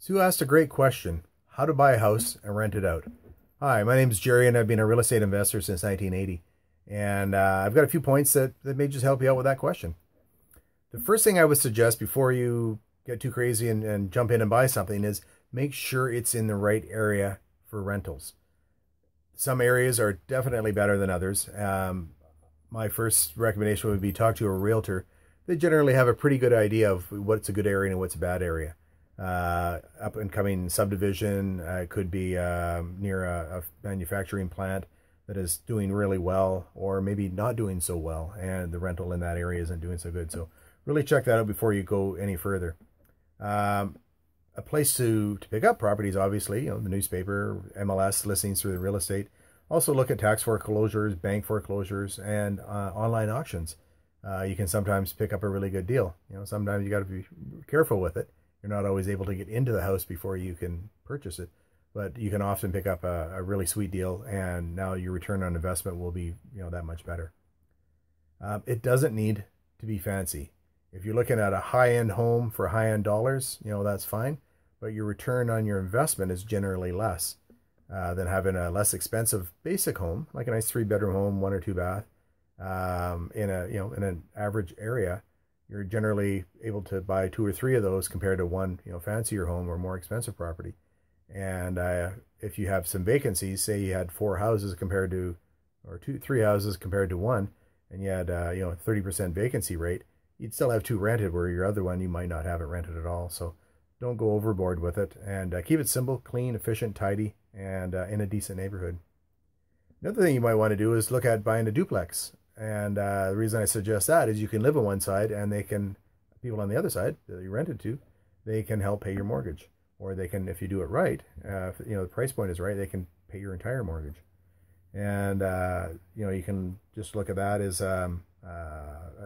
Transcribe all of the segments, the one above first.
Sue asked a great question: how to buy a house and rent it out. Hi, my name is Jerry, and I've been a real estate investor since 1980. And I've got a few points that may just help you out with that question. The first thing I would suggest before you get too crazy and jump in and buy something is make sure it's in the right area for rentals. Some areas are definitely better than others. My first recommendation would be talk to a realtor. They generally have a pretty good idea of what's a good area and what's a bad area. Up and coming subdivision, could be near a manufacturing plant that is doing really well, or maybe not doing so well, and the rental in that area isn't doing so good. So really check that out before you go any further. A place to pick up properties, obviously, the newspaper, MLS, listings through the real estate. Also look at tax foreclosures, bank foreclosures, and online auctions. You can sometimes pick up a really good deal. Sometimes you got to be careful with it. You're not always able to get into the house before you can purchase it, but you can often pick up a really sweet deal, and now your return on investment will be that much better. It doesn't need to be fancy. If you're looking at a high-end home for high-end dollars, that's fine, but your return on your investment is generally less than having a less expensive basic home, like a nice 3-bedroom home, 1 or 2 bath, in an average area. You're generally able to buy 2 or 3 of those compared to one, fancier home or more expensive property. And if you have some vacancies, say you had 4 houses compared to, or 3 houses compared to 1, and you had, 30% vacancy rate, you'd still have 2 rented, where your other one, you might not have it rented at all. So don't go overboard with it, and keep it simple, clean, efficient, tidy, and in a decent neighborhood. Another thing you might want to do is look at buying a duplex. And the reason I suggest that is you can live on one side, and people on the other side that you rented to, they can help pay your mortgage. Or they can, if you do it right, the price point is right, they can pay your entire mortgage. And, you can just look at that as at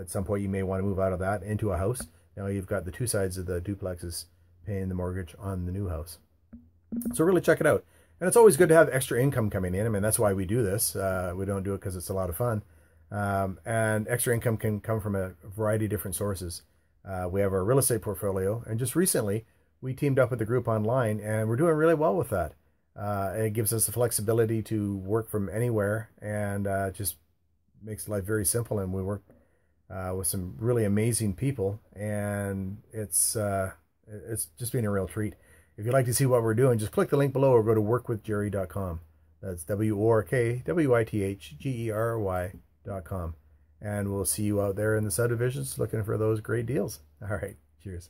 some point you may want to move out of that into a house. Now you've got the 2 sides of the duplexes paying the mortgage on the new house. So really check it out. And it's always good to have extra income coming in. I mean, that's why we do this. We don't do it because it's a lot of fun. And extra income can come from a variety of different sources. We have our real estate portfolio, and just recently we teamed up with a group online, and we're doing really well with that. It gives us the flexibility to work from anywhere, and just makes life very simple. And we work with some really amazing people, and it's just been a real treat. If you'd like to see what we're doing, just click the link below or go to workwithjerry.com. That's workwithgerry.com. And we'll see you out there in the subdivisions looking for those great deals. All right. Cheers.